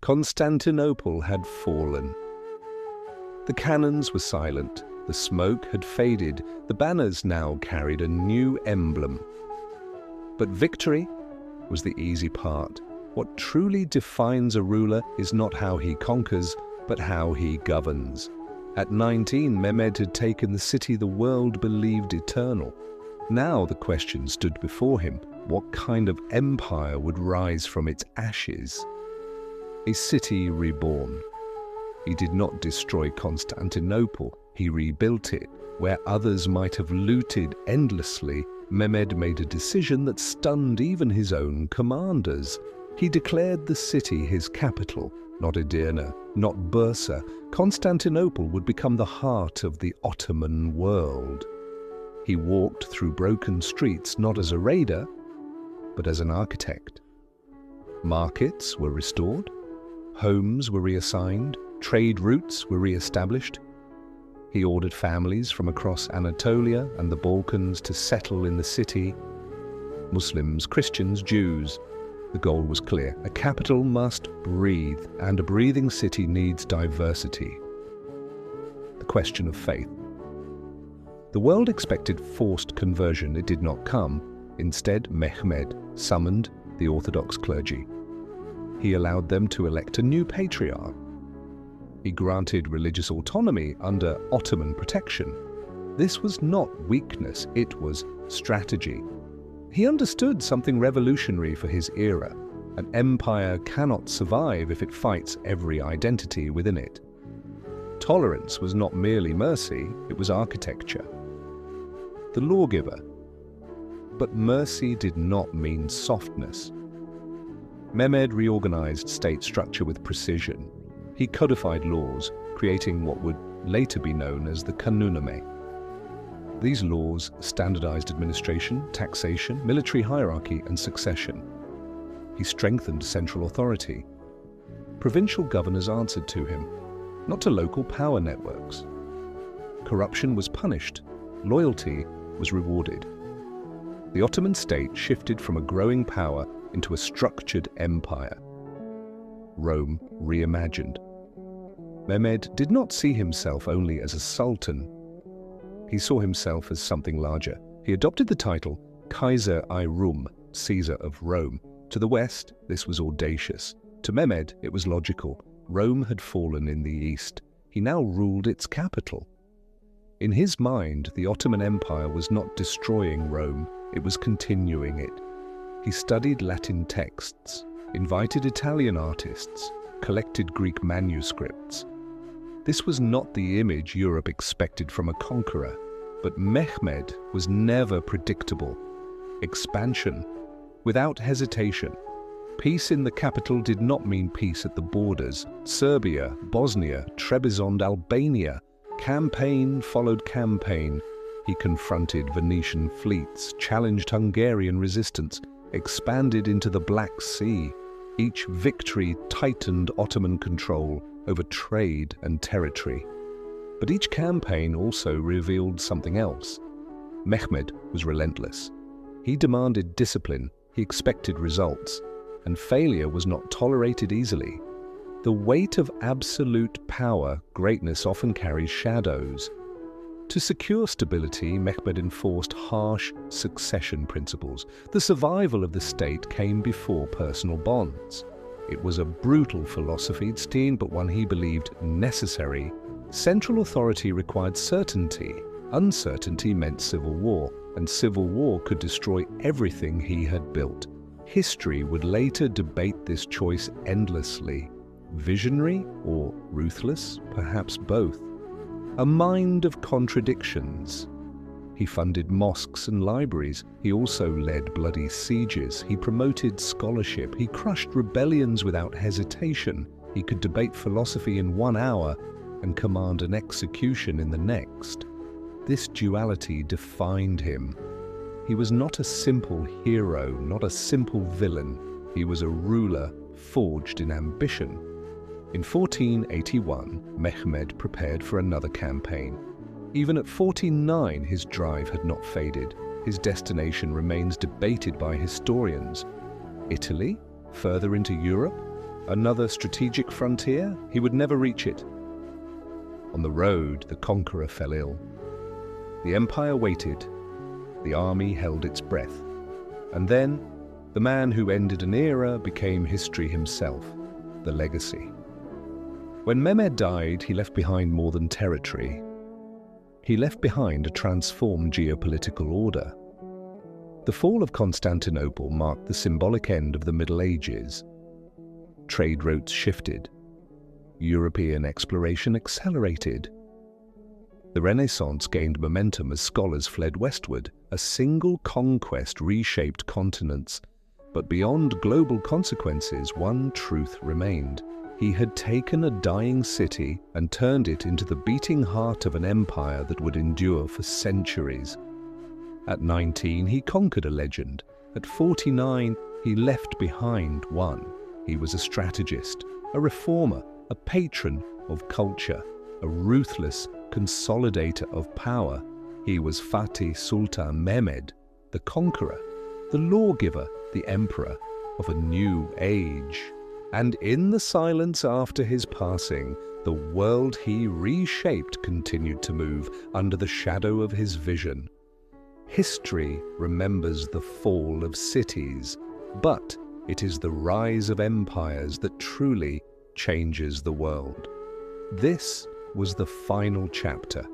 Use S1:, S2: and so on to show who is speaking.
S1: Constantinople had fallen. The cannons were silent, the smoke had faded, the banners now carried a new emblem. But victory was the easy part. What truly defines a ruler is not how he conquers, but how he governs. At 19, Mehmed had taken the city the world believed eternal. Now the question stood before him: what kind of empire would rise from its ashes? A city reborn. He did not destroy Constantinople, he rebuilt it. Where others might have looted endlessly, Mehmed made a decision that stunned even his own commanders. He declared the city his capital, not Edirne, not Bursa. Constantinople would become the heart of the Ottoman world. He walked through broken streets not as a raider, but as an architect. Markets were restored, homes were reassigned, trade routes were re-established. He ordered families from across Anatolia and the Balkans to settle in the city. Muslims, Christians, Jews. The goal was clear. A capital must breathe, and a breathing city needs diversity. The question of faith. The world expected forced conversion. It did not come. Instead, Mehmed summoned the Orthodox clergy. He allowed them to elect a new patriarch. He granted religious autonomy under Ottoman protection. This was not weakness, it was strategy. He understood something revolutionary for his era. An empire cannot survive if it fights every identity within it. Tolerance was not merely mercy, it was architecture. The lawgiver. But mercy did not mean softness. Mehmed reorganized state structure with precision. He codified laws, creating what would later be known as the Kanunname. These laws standardized administration, taxation, military hierarchy, and succession. He strengthened central authority. Provincial governors answered to him, not to local power networks. Corruption was punished, loyalty was rewarded. The Ottoman state shifted from a growing power into a structured empire. Rome reimagined. Mehmed did not see himself only as a sultan. He saw himself as something larger. He adopted the title Kaiser-i-Rum, Caesar of Rome. To the west, this was audacious. To Mehmed, it was logical. Rome had fallen in the east. He now ruled its capital. In his mind, the Ottoman Empire was not destroying Rome, it was continuing it. He studied Latin texts, invited Italian artists, collected Greek manuscripts. This was not the image Europe expected from a conqueror, but Mehmed was never predictable. Expansion, without hesitation. Peace in the capital did not mean peace at the borders. Serbia, Bosnia, Trebizond, Albania. Campaign followed campaign. He confronted Venetian fleets, challenged Hungarian resistance, expanded into the Black Sea. Each victory tightened Ottoman control over trade and territory. But each campaign also revealed something else. Mehmed was relentless. He demanded discipline, he expected results, and failure was not tolerated easily. The weight of absolute power, greatness often carries shadows. To secure stability, Mehmed enforced harsh succession principles. The survival of the state came before personal bonds. It was a brutal philosophy, but one he believed necessary. Central authority required certainty. Uncertainty meant civil war, and civil war could destroy everything he had built. History would later debate this choice endlessly. Visionary or ruthless? Perhaps both. A mind of contradictions. He funded mosques and libraries. He also led bloody sieges. He promoted scholarship. He crushed rebellions without hesitation. He could debate philosophy in 1 hour and command an execution in the next. This duality defined him. He was not a simple hero, not a simple villain. He was a ruler forged in ambition. In 1481, Mehmed prepared for another campaign. Even at 49, his drive had not faded. His destination remains debated by historians. Italy? Further into Europe? Another strategic frontier? He would never reach it. On the road, the conqueror fell ill. The empire waited. The army held its breath. And then, the man who ended an era became history himself, the legacy. When Mehmed died, he left behind more than territory. He left behind a transformed geopolitical order. The fall of Constantinople marked the symbolic end of the Middle Ages. Trade routes shifted. European exploration accelerated. The Renaissance gained momentum as scholars fled westward. A single conquest reshaped continents. But beyond global consequences, one truth remained. He had taken a dying city and turned it into the beating heart of an empire that would endure for centuries. At 19, he conquered a legend. At 49, he left behind one. He was a strategist, a reformer, a patron of culture, a ruthless consolidator of power. He was Fatih Sultan Mehmed, the conqueror, the lawgiver, the emperor of a new age. And in the silence after his passing, the world he reshaped continued to move under the shadow of his vision. History remembers the fall of cities, but it is the rise of empires that truly changes the world. This was the final chapter,